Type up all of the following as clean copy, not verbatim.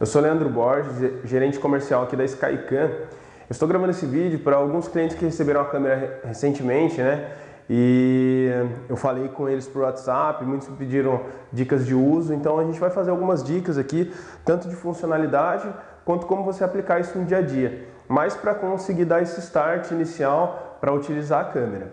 Eu sou Leandro Borges, gerente comercial aqui da Skycam. Eu estou gravando esse vídeo para alguns clientes que receberam a câmera recentemente, né? E eu falei com eles por WhatsApp, muitos me pediram dicas de uso, então a gente vai fazer algumas dicas aqui, tanto de funcionalidade quanto como você aplicar isso no dia a dia, mas para conseguir dar esse start inicial para utilizar a câmera.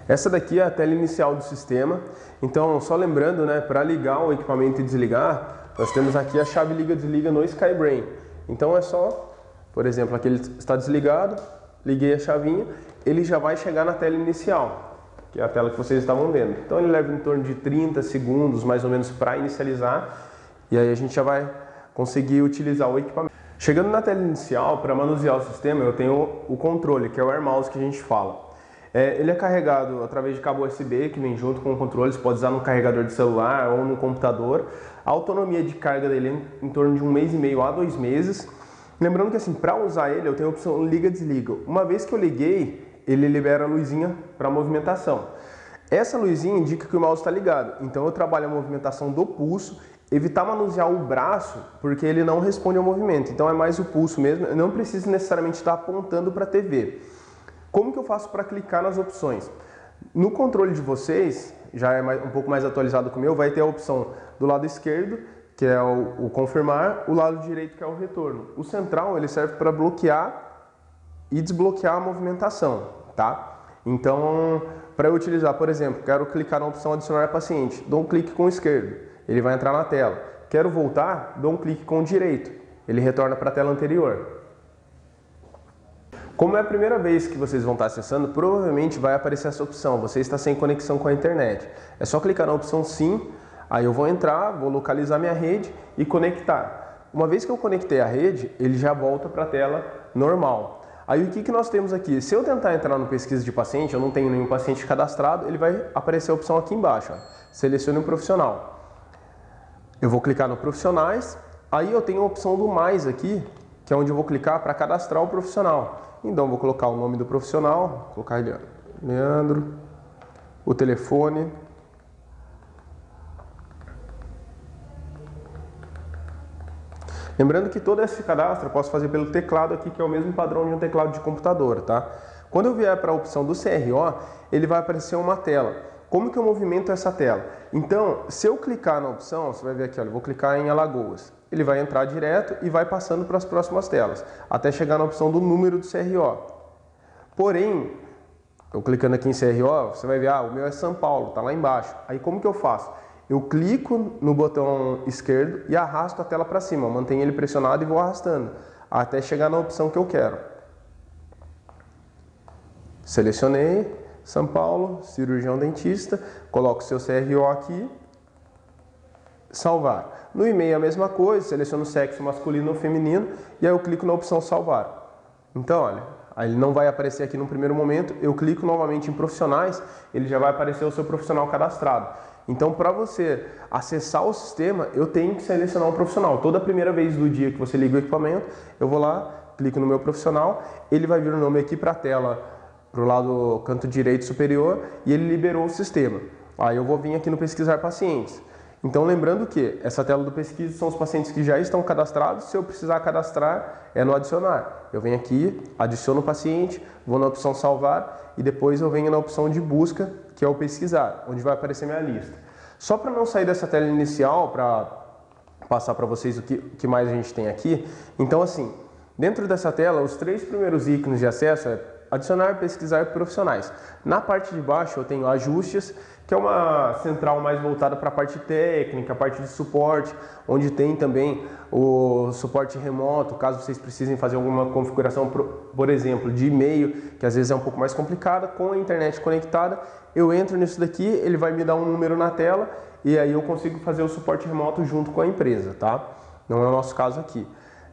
Essa daqui é a tela inicial do sistema, então só lembrando, né, para ligar o equipamento e desligar, nós temos aqui a chave liga-desliga no SkyBrain. Então é só, por exemplo, aqui ele está desligado, liguei a chavinha, ele já vai chegar na tela inicial, que é a tela que vocês estavam vendo. Então ele leva em torno de 30 segundos mais ou menos para inicializar, e aí a gente já vai conseguir utilizar o equipamento. Chegando na tela inicial, para manusear o sistema, eu tenho o controle, que é o Air Mouse que a gente fala. Ele é carregado através de cabo USB, que vem junto com o controle, você pode usar no carregador de celular ou no computador. A autonomia de carga dele é em torno de 1 mês e meio a 2 meses. Lembrando que assim, para usar ele, eu tenho a opção liga-desliga. Uma vez que eu liguei, ele libera a luzinha para movimentação. Essa luzinha indica que o mouse está ligado, então eu trabalho a movimentação do pulso, evitar manusear o braço, porque ele não responde ao movimento, então é mais o pulso mesmo, eu não preciso necessariamente estar apontando para a TV. Como que eu faço para clicar nas opções? No controle de vocês, já é um pouco mais atualizado que o meu, vai ter a opção do lado esquerdo, que é o confirmar, o lado direito, que é o retorno. O central, ele serve para bloquear e desbloquear a movimentação, tá? Então, para eu utilizar, por exemplo, quero clicar na opção adicionar paciente, dou um clique com o esquerdo, ele vai entrar na tela. Quero voltar, dou um clique com o direito, ele retorna para a tela anterior. Como é a primeira vez que vocês vão estar acessando, provavelmente vai aparecer essa opção, você está sem conexão com a internet. É só clicar na opção sim, aí eu vou entrar, vou localizar minha rede e conectar. Uma vez que eu conectei a rede, ele já volta para a tela normal. Aí o que nós temos aqui? Se eu tentar entrar no pesquisa de paciente, eu não tenho nenhum paciente cadastrado, ele vai aparecer a opção aqui embaixo, ó. Selecione um profissional. Eu vou clicar no profissionais, aí eu tenho a opção do mais aqui, que é onde eu vou clicar para cadastrar o profissional. Então vou colocar o nome do profissional, vou colocar Leandro, o telefone, lembrando que todo esse cadastro eu posso fazer pelo teclado aqui, que é o mesmo padrão de um teclado de computador, tá? Quando eu vier para a opção do CRO, ele vai aparecer uma tela. Como que eu movimento essa tela? Então, se eu clicar na opção, você vai ver aqui, olha, eu vou clicar em Alagoas. Ele vai entrar direto e vai passando para as próximas telas, até chegar na opção do número do CRO. Porém, eu clicando aqui em CRO, você vai ver, o meu é São Paulo, está lá embaixo. Aí como que eu faço? Eu clico no botão esquerdo e arrasto a tela para cima, mantenho ele pressionado e vou arrastando, até chegar na opção que eu quero. Selecionei, São Paulo, cirurgião dentista, coloco o seu CRO aqui, salvar. No e-mail a mesma coisa, seleciono o sexo masculino ou feminino e aí eu clico na opção salvar. Então, olha, aí ele não vai aparecer aqui no primeiro momento, eu clico novamente em profissionais, ele já vai aparecer o seu profissional cadastrado. Então, para você acessar o sistema, eu tenho que selecionar um profissional. Toda primeira vez do dia que você liga o equipamento, eu vou lá, clico no meu profissional, ele vai vir o nome aqui para a tela, para o lado canto direito superior, e ele liberou o sistema. Aí eu vou vir aqui no pesquisar pacientes. Então lembrando que essa tela do pesquisa são os pacientes que já estão cadastrados, se eu precisar cadastrar é no adicionar. Eu venho aqui, adiciono o paciente, vou na opção salvar e depois eu venho na opção de busca, que é o pesquisar, onde vai aparecer minha lista. Só para não sair dessa tela inicial, para passar para vocês o que mais a gente tem aqui, então assim, dentro dessa tela os 3 primeiros ícones de acesso é adicionar, pesquisar profissionais. Na parte de baixo eu tenho ajustes, que é uma central mais voltada para a parte técnica, a parte de suporte, onde tem também o suporte remoto, caso vocês precisem fazer alguma configuração, por exemplo, de e-mail, que às vezes é um pouco mais complicada, com a internet conectada, eu entro nisso daqui, ele vai me dar um número na tela e aí eu consigo fazer o suporte remoto junto com a empresa, tá? Não é o nosso caso aqui.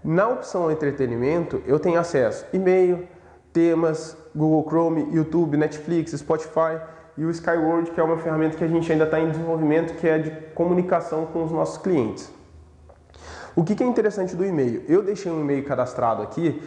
Na opção entretenimento, eu tenho acesso e-mail, temas, Google Chrome, YouTube, Netflix, Spotify e o Skyward, que é uma ferramenta que a gente ainda está em desenvolvimento, que é de comunicação com os nossos clientes. O que é interessante do e-mail? Eu deixei um e-mail cadastrado aqui,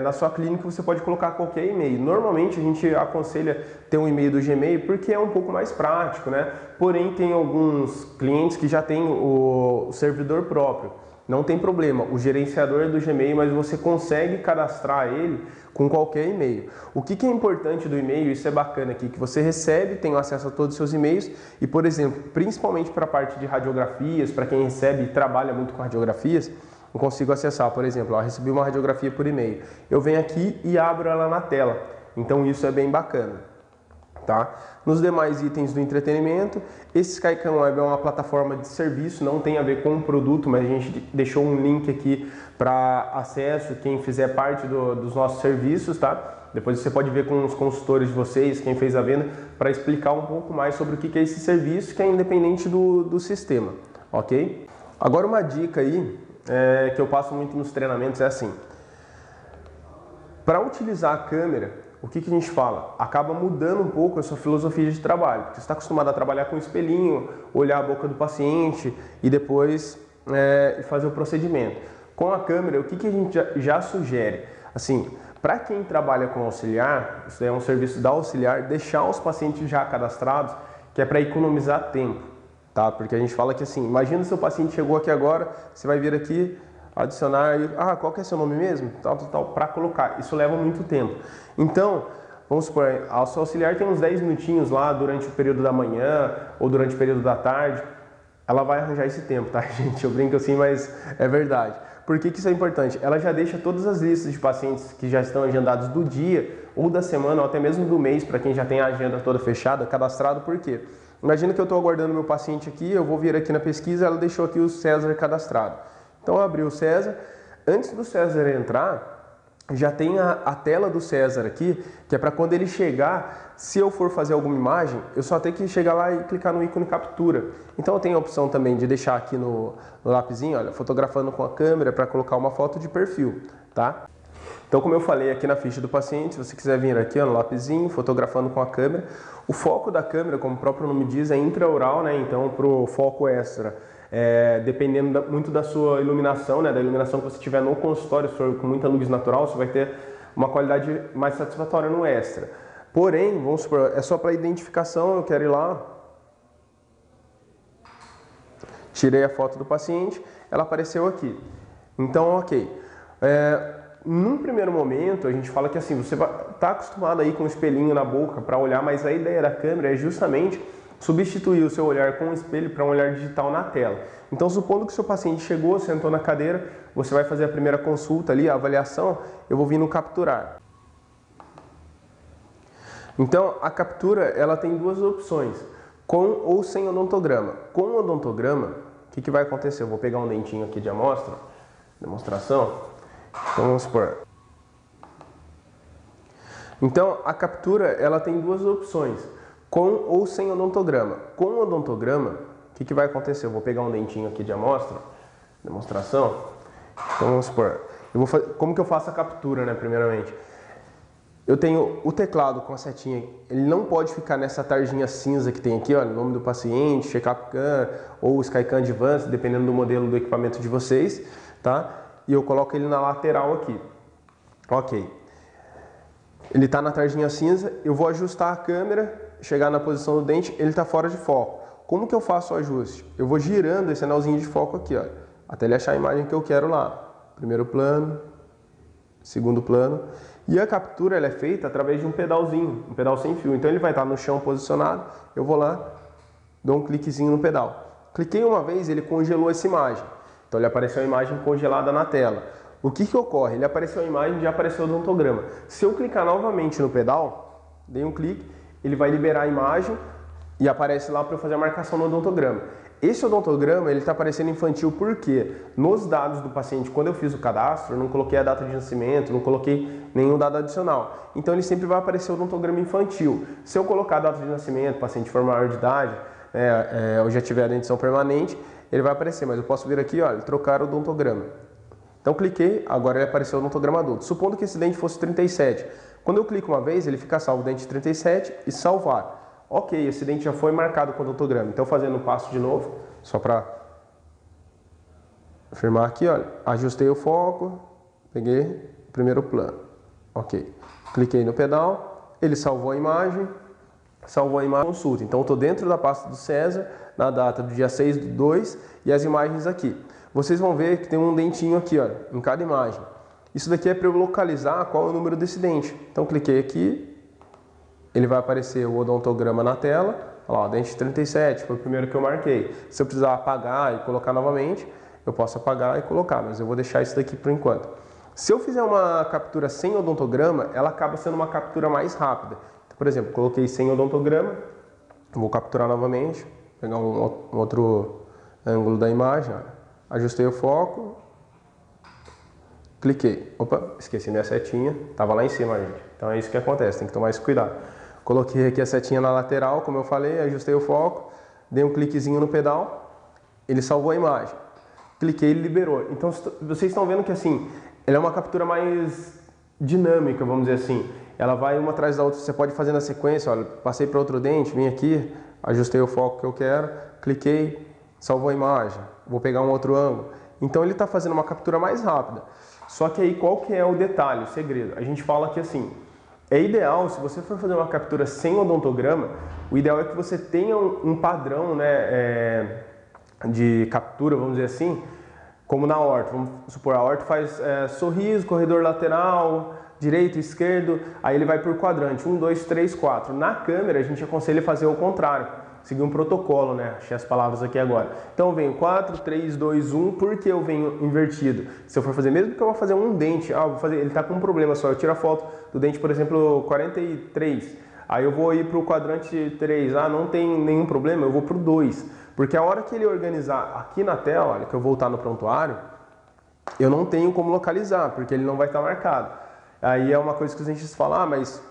na sua clínica você pode colocar qualquer e-mail. Normalmente a gente aconselha ter um e-mail do Gmail porque é um pouco mais prático, né? Porém tem alguns clientes que já têm o servidor próprio. não tem problema, o gerenciador é do Gmail, mas você consegue cadastrar ele com qualquer e-mail. O que é importante do e-mail, isso é bacana aqui, que você recebe, tem acesso a todos os seus e-mails e, por exemplo, principalmente para a parte de radiografias, para quem recebe e trabalha muito com radiografias, eu consigo acessar, por exemplo, eu recebi uma radiografia por e-mail, eu venho aqui e abro ela na tela, então isso é bem bacana. Tá? Nos demais itens do entretenimento, esse SkyCam Web é uma plataforma de serviço, não tem a ver com o produto, mas a gente deixou um link aqui para acesso, quem fizer parte dos nossos serviços, tá? Depois você pode ver com os consultores de vocês, quem fez a venda, para explicar um pouco mais sobre o que é esse serviço, que é independente do sistema, ok? Agora uma dica aí, que eu passo muito nos treinamentos é assim, para utilizar a câmera, o que a gente fala? Acaba mudando um pouco a sua filosofia de trabalho. Você está acostumado a trabalhar com espelhinho, olhar a boca do paciente e depois fazer o procedimento. Com a câmera, o que a gente já sugere? Assim, para quem trabalha com auxiliar, isso é um serviço da auxiliar, deixar os pacientes já cadastrados, que é para economizar tempo, tá? Porque a gente fala que assim, imagina o seu paciente chegou aqui agora, você vai vir aqui, adicionar, qual que é seu nome mesmo? Tal, para colocar. Isso leva muito tempo. Então, vamos supor, a sua auxiliar tem uns 10 minutinhos lá durante o período da manhã ou durante o período da tarde. Ela vai arranjar esse tempo, tá, gente? Eu brinco assim, mas é verdade. Por que isso é importante? Ela já deixa todas as listas de pacientes que já estão agendados do dia ou da semana ou até mesmo do mês, para quem já tem a agenda toda fechada, cadastrado. Por quê? Imagina que eu estou aguardando meu paciente aqui, eu vou vir aqui na pesquisa, ela deixou aqui o César cadastrado. Então eu abri o César, antes do César entrar, já tem a tela do César aqui, que é para quando ele chegar, se eu for fazer alguma imagem, eu só tenho que chegar lá e clicar no ícone captura. Então eu tenho a opção também de deixar aqui no lapisinho, olha, fotografando com a câmera para colocar uma foto de perfil, tá? Então, como eu falei aqui na ficha do paciente, se você quiser vir aqui ó, no lapisinho, fotografando com a câmera, o foco da câmera, como o próprio nome diz, é intraoral, né? Então, para o foco extra, dependendo muito da sua iluminação, né? Da iluminação que você tiver no consultório, se for com muita luz natural, você vai ter uma qualidade mais satisfatória no extra. Porém, vamos supor, é só para identificação, eu quero ir lá, tirei a foto do paciente, ela apareceu aqui. Então, ok. Num primeiro momento, a gente fala que assim, você está acostumado aí com o espelhinho na boca para olhar, mas a ideia da câmera é justamente substituir o seu olhar com o espelho para um olhar digital na tela. Então, supondo que o seu paciente chegou, sentou na cadeira, você vai fazer a primeira consulta ali, a avaliação, eu vou vir no capturar. Então, a captura, ela tem duas opções, com ou sem odontograma. Com o odontograma, o que vai acontecer? Eu vou pegar um dentinho aqui de amostra, demonstração. Então, vamos supor. Então, a captura, ela tem duas opções, com ou sem odontograma. Com o odontograma, o que vai acontecer? Eu vou pegar um dentinho aqui de amostra, demonstração. Então, vamos supor. Como que eu faço a captura, né, primeiramente? Eu tenho o teclado com a setinha, ele não pode ficar nessa tarjinha cinza que tem aqui, ó, o nome do paciente, Checkup Cam ou SkyCam Advanced, dependendo do modelo do equipamento de vocês, tá? E eu coloco ele na lateral aqui. Ok. Ele está na tarjinha cinza, eu vou ajustar a câmera, chegar na posição do dente, ele está fora de foco. Como que eu faço o ajuste? Eu vou girando esse anelzinho de foco aqui, ó, até ele achar a imagem que eu quero lá. Primeiro plano, segundo plano. E a captura ela é feita através de um pedalzinho, um pedal sem fio. Então ele vai estar no chão posicionado, eu vou lá, dou um cliquezinho no pedal. Cliquei uma vez, ele congelou essa imagem. Então ele apareceu a imagem congelada na tela. O que ocorre? Ele apareceu a imagem e já apareceu o odontograma. Se eu clicar novamente no pedal, dei um clique, ele vai liberar a imagem e aparece lá para eu fazer a marcação no odontograma. Esse odontograma ele está aparecendo infantil porque nos dados do paciente, quando eu fiz o cadastro, eu não coloquei a data de nascimento, não coloquei nenhum dado adicional. Então ele sempre vai aparecer o odontograma infantil. Se eu colocar a data de nascimento, o paciente for maior de idade, ou já tiver a dentição permanente, ele vai aparecer, mas eu posso vir aqui, olha, trocar o odontograma. Então cliquei, agora ele apareceu o odontograma adulto. Supondo que esse dente fosse 37. Quando eu clico uma vez, ele fica salvo o dente 37 e salvar. Ok, esse dente já foi marcado com o odontograma. Então fazendo um passo de novo, só para afirmar aqui, olha, ajustei o foco, peguei o primeiro plano. Ok, cliquei no pedal, ele salvou a imagem consulta. Então eu estou dentro da pasta do César, na data do dia 6/2 e as imagens aqui. vocês vão ver que tem um dentinho aqui, ó, em cada imagem. Isso daqui é para eu localizar qual é o número desse dente. Então cliquei aqui, ele vai aparecer o odontograma na tela. Olha lá, o dente 37 foi o primeiro que eu marquei. Se eu precisar apagar e colocar novamente, eu posso apagar e colocar, mas eu vou deixar isso daqui por enquanto. Se eu fizer uma captura sem odontograma, ela acaba sendo uma captura mais rápida. Então, por exemplo, coloquei sem odontograma, vou capturar novamente, pegar um outro ângulo da imagem, olha. Ajustei o foco, cliquei. Opa, esqueci minha setinha, estava lá em cima, gente. Então é isso que acontece, tem que tomar esse cuidado. Coloquei aqui a setinha na lateral, como eu falei, ajustei o foco, dei um cliquezinho no pedal, ele salvou a imagem. Cliquei, ele liberou. Então vocês estão vendo que assim, ela é uma captura mais dinâmica, vamos dizer assim. Ela vai uma atrás da outra, você pode fazer na sequência, olha, passei para outro dente, vim aqui, ajustei o foco que eu quero, cliquei, salvou a imagem, vou pegar um outro ângulo. Então ele está fazendo uma captura mais rápida. Só que aí qual que é o detalhe, o segredo? A gente fala que assim, é ideal, se você for fazer uma captura sem odontograma, o ideal é que você tenha um padrão, né, de captura, vamos dizer assim, como na horta. Vamos supor, a horta faz sorriso, corredor lateral, direito, esquerdo, aí ele vai por quadrante, 1, 2, 3, 4. Na câmera a gente aconselha fazer o contrário, seguir um protocolo, né? Achei as palavras aqui agora. Então eu venho 4, 3, 2, 1, por que eu venho invertido? Se eu for fazer, mesmo que eu vou fazer um dente, vou fazer, ele está com um problema só, eu tiro a foto do dente, por exemplo, 43, aí eu vou ir para o quadrante 3, não tem nenhum problema, eu vou para o 2, porque a hora que ele organizar aqui na tela, olha, que eu voltar no prontuário, eu não tenho como localizar, porque ele não vai estar marcado. Aí é uma coisa que a gente fala, mas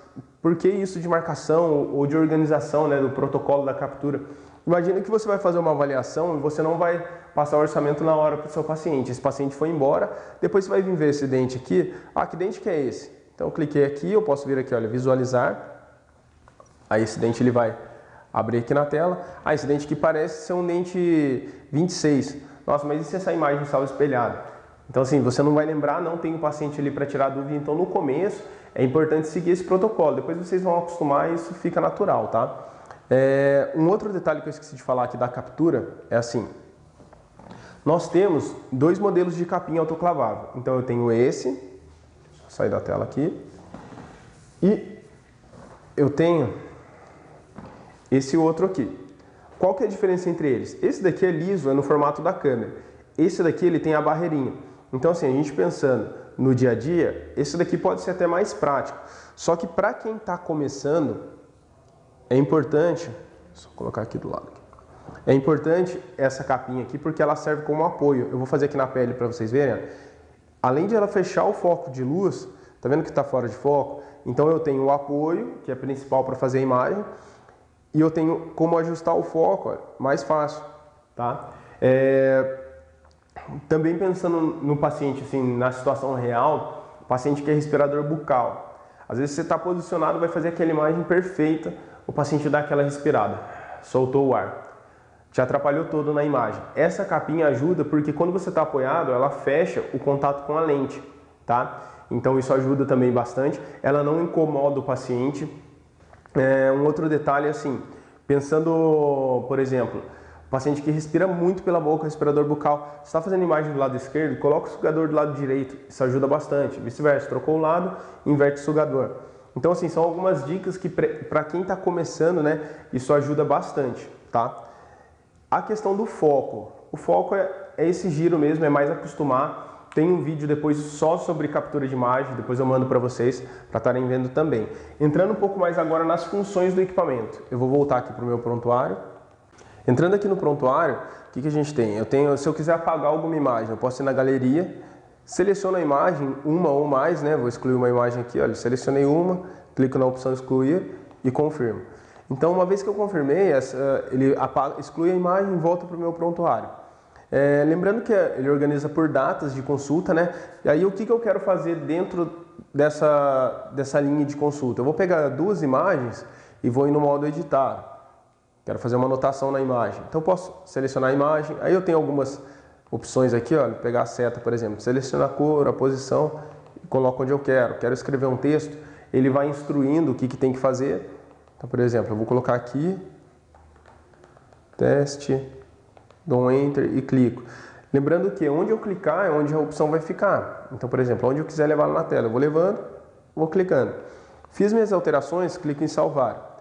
por que isso de marcação ou de organização, né, do protocolo da captura? Imagina que você vai fazer uma avaliação e você não vai passar o orçamento na hora para o seu paciente. Esse paciente foi embora, depois você vai vir ver esse dente aqui. Que dente que é esse? Então eu cliquei aqui, eu posso vir aqui, olha, visualizar. Aí esse dente ele vai abrir aqui na tela. Esse dente aqui parece ser um dente 26. Nossa, mas e se essa imagem estava espelhada? Então assim, você não vai lembrar, não tem o paciente ali para tirar dúvida. Então no começo é importante seguir esse protocolo. Depois vocês vão acostumar e isso fica natural, tá? Um outro detalhe que eu esqueci de falar aqui da captura é assim. Nós temos dois modelos de capinha autoclavável. Então eu tenho esse, deixa eu sair da tela aqui, e eu tenho esse outro aqui. Qual que é a diferença entre eles? Esse daqui é liso, é no formato da câmera. Esse daqui ele tem a barreirinha. Então assim, a gente pensando no dia a dia, esse daqui pode ser até mais prático. Só que para quem está começando, é importante, só colocar aqui do lado. É importante essa capinha aqui porque ela serve como apoio. Eu vou fazer aqui na pele para vocês verem. Além de ela fechar o foco de luz, tá vendo que está fora de foco? Então eu tenho o apoio, que é principal para fazer a imagem, e eu tenho como ajustar o foco, mais fácil, tá? Também pensando no paciente, assim, na situação real, o paciente que é respirador bucal. Às vezes você está posicionado, vai fazer aquela imagem perfeita, o paciente dá aquela respirada, soltou o ar, te atrapalhou todo na imagem. Essa capinha ajuda porque quando você está apoiado, ela fecha o contato com a lente, tá? Então isso ajuda também bastante, ela não incomoda o paciente. Um outro detalhe assim, pensando, por exemplo, paciente que respira muito pela boca, respirador bucal, você está fazendo imagem do lado esquerdo, coloca o sugador do lado direito, isso ajuda bastante. Vice-versa, trocou o lado, inverte o sugador. Então assim, são algumas dicas que para quem está começando, né, isso ajuda bastante, tá? A questão do foco, o foco é esse giro mesmo, é mais acostumar. Tem um vídeo depois só sobre captura de imagem, depois eu mando para vocês para estarem vendo também. Entrando um pouco mais agora nas funções do equipamento, eu vou voltar aqui para o meu prontuário. Entrando aqui no prontuário, o que a gente tem? Se eu quiser apagar alguma imagem, eu posso ir na galeria, seleciono a imagem, uma ou mais, né? Vou excluir uma imagem aqui, olha, selecionei uma, clico na opção excluir e confirmo. Então, uma vez que eu confirmei, ele exclui a imagem e volta para o meu prontuário. Lembrando que ele organiza por datas de consulta, né? E aí o que eu quero fazer dentro dessa linha de consulta? Eu vou pegar duas imagens e vou ir no modo editar. Quero fazer uma anotação na imagem. Então eu posso selecionar a imagem, aí eu tenho algumas opções aqui, ó, pegar a seta, por exemplo, seleciona a cor, a posição e coloco onde eu quero. Quero escrever um texto, ele vai instruindo o que tem que fazer. Então, por exemplo, eu vou colocar aqui, teste, dou um Enter e clico. Lembrando que onde eu clicar é onde a opção vai ficar. Então, por exemplo, onde eu quiser levá-la na tela, eu vou levando, vou clicando. Fiz minhas alterações, clico em salvar.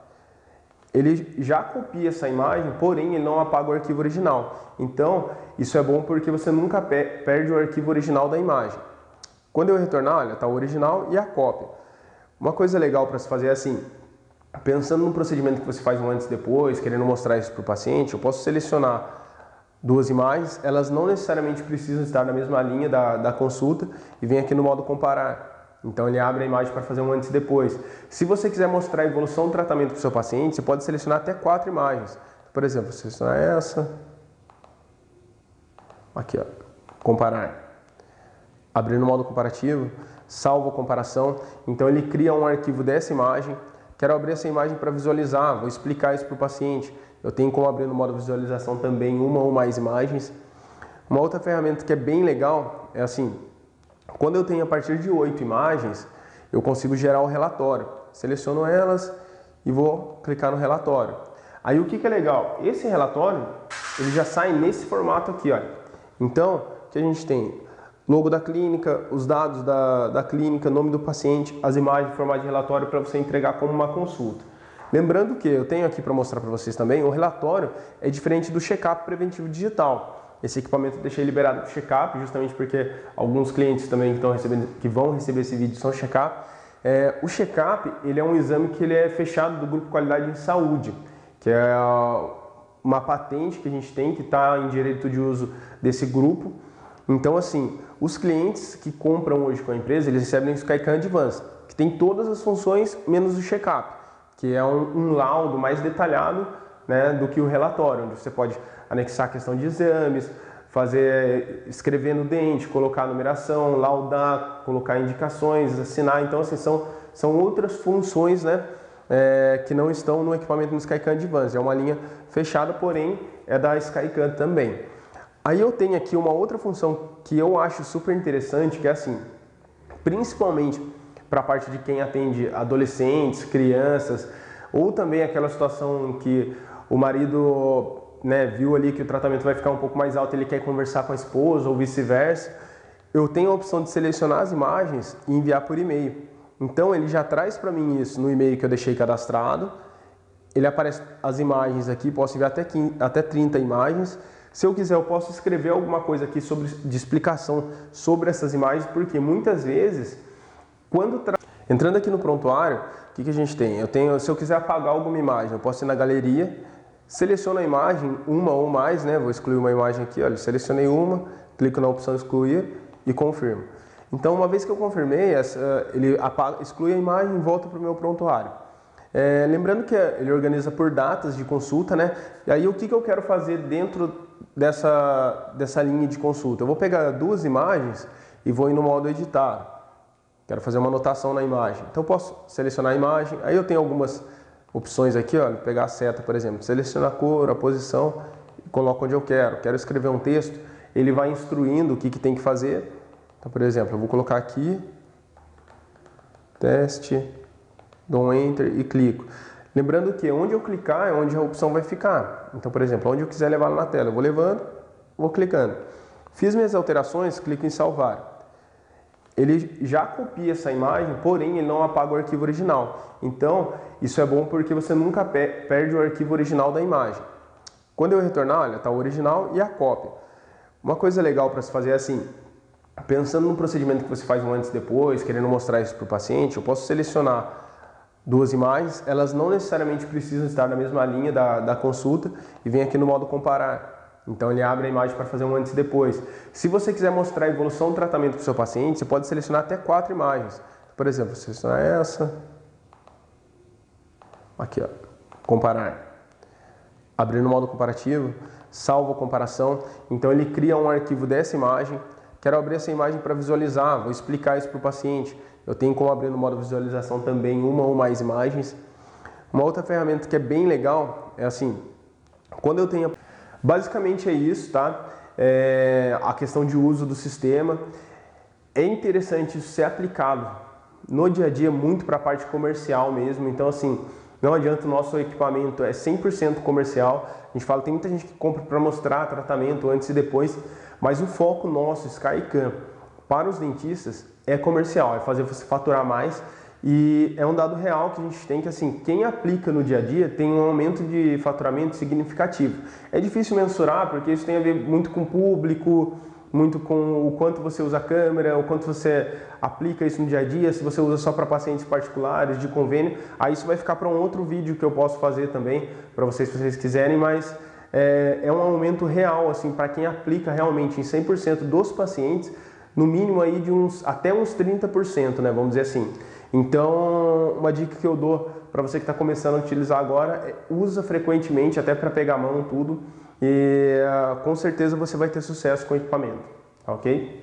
Ele já copia essa imagem, porém ele não apaga o arquivo original. Então, isso é bom porque você nunca perde o arquivo original da imagem. Quando eu retornar, olha, está o original e a cópia. Uma coisa legal para se fazer é assim, pensando no procedimento que você faz um antes e depois, querendo mostrar isso para o paciente, eu posso selecionar duas imagens, elas não necessariamente precisam estar na mesma linha da consulta e vem aqui no modo comparar. Então ele abre a imagem para fazer um antes e depois. Se você quiser mostrar a evolução do tratamento para o seu paciente, você pode selecionar até 4 imagens. Por exemplo, selecionar essa, aqui ó, comparar. Abrir no modo comparativo, salvo a comparação. Então ele cria um arquivo dessa imagem. Quero abrir essa imagem para visualizar, vou explicar isso para o paciente. Eu tenho como abrir no modo visualização também uma ou mais imagens. Uma outra ferramenta que é bem legal é assim, quando eu tenho a partir de 8 imagens, eu consigo gerar o relatório. Seleciono elas e vou clicar no relatório. Aí o que é legal? Esse relatório, ele já sai nesse formato aqui, olha. Então, o que a gente tem? Logo da clínica, os dados da clínica, nome do paciente, as imagens em formato de relatório para você entregar como uma consulta. Lembrando que eu tenho aqui para mostrar para vocês também, o relatório é diferente do check-up preventivo digital. Esse equipamento eu deixei liberado para o check-up, justamente porque alguns clientes também que vão receber esse vídeo são check-up. O check-up, ele é um exame que ele é fechado do Grupo Qualidade em Saúde, que é uma patente que a gente tem, que está em direito de uso desse grupo. Então, assim, os clientes que compram hoje com a empresa, eles recebem o SkyCam Advance, que tem todas as funções menos o check-up, que é um laudo mais detalhado, né, do que o relatório, onde você pode anexar a questão de exames, escrever no dente, colocar a numeração, laudar, colocar indicações, assinar. Então, assim, são outras funções, né, que não estão no equipamento do SkyCam Advance. É uma linha fechada, porém é da SkyCam também. Aí eu tenho aqui uma outra função que eu acho super interessante, que é assim, principalmente para a parte de quem atende adolescentes, crianças, ou também aquela situação em que o marido, né, viu ali que o tratamento vai ficar um pouco mais alto, ele quer conversar com a esposa ou vice-versa. Eu tenho a opção de selecionar as imagens e enviar por e-mail. Então ele já traz para mim isso no e-mail que eu deixei cadastrado. Ele aparece as imagens aqui, posso enviar até 30 imagens. Se eu quiser, eu posso escrever alguma coisa aqui de explicação sobre essas imagens, porque muitas vezes, entrando aqui no prontuário, o que a gente tem? Se eu quiser apagar alguma imagem, eu posso ir na galeria, seleciono a imagem, uma ou mais, né? Vou excluir uma imagem aqui, olha, selecionei uma, clico na opção excluir e confirmo. Então, uma vez que eu confirmei, ele exclui a imagem e volta para o meu prontuário. Lembrando que ele organiza por datas de consulta, né? E aí o que eu quero fazer dentro dessa linha de consulta? Eu vou pegar 2 imagens e vou ir no modo editar. Quero fazer uma anotação na imagem. Então eu posso selecionar a imagem, aí eu tenho algumas opções aqui, ó, pegar a seta, por exemplo, selecionar a cor, a posição, e coloco onde eu quero. Quero escrever um texto, ele vai instruindo o que tem que fazer. Então, por exemplo, eu vou colocar aqui, teste, dou um Enter e clico. Lembrando que onde eu clicar é onde a opção vai ficar. Então, por exemplo, onde eu quiser levá-la na tela, eu vou levando, vou clicando. Fiz minhas alterações, clico em salvar. Ele já copia essa imagem, porém ele não apaga o arquivo original. Então, isso é bom porque você nunca perde o arquivo original da imagem. Quando eu retornar, olha, está o original e a cópia. Uma coisa legal para se fazer é assim, pensando no procedimento que você faz um antes e depois, querendo mostrar isso para o paciente, eu posso selecionar 2 imagens, elas não necessariamente precisam estar na mesma linha da consulta e vem aqui no modo comparar. Então ele abre a imagem para fazer um antes e depois. Se você quiser mostrar a evolução do tratamento para o seu paciente, você pode selecionar até 4 imagens. Por exemplo, selecionar essa, aqui ó, comparar. Abrir no modo comparativo, salvo a comparação. Então ele cria um arquivo dessa imagem. Quero abrir essa imagem para visualizar, vou explicar isso para o paciente. Eu tenho como abrir no modo visualização também uma ou mais imagens. Uma outra ferramenta que é bem legal é assim, quando eu tenho... Basicamente é isso, tá? A questão de uso do sistema. É interessante isso ser aplicado no dia a dia muito para a parte comercial mesmo. Então, assim, não adianta o nosso equipamento, é 100% comercial. A gente fala, tem muita gente que compra para mostrar tratamento antes e depois, Mas o foco nosso, Skycam, para os dentistas é comercial, é fazer você faturar mais. E é um dado real que a gente tem que, assim, quem aplica no dia a dia tem um aumento de faturamento significativo. É difícil mensurar porque isso tem a ver muito com o público, muito com o quanto você usa a câmera, o quanto você aplica isso no dia a dia, se você usa só para pacientes particulares, de convênio. Aí isso vai ficar para um outro vídeo que eu posso fazer também, para vocês, se vocês quiserem, mas é um aumento real, assim, para quem aplica realmente em 100% dos pacientes, no mínimo aí de até uns 30%, né, vamos dizer assim. Então, uma dica que eu dou para você que está começando a utilizar agora é usa frequentemente, até para pegar a mão, tudo, e com certeza você vai ter sucesso com o equipamento, ok?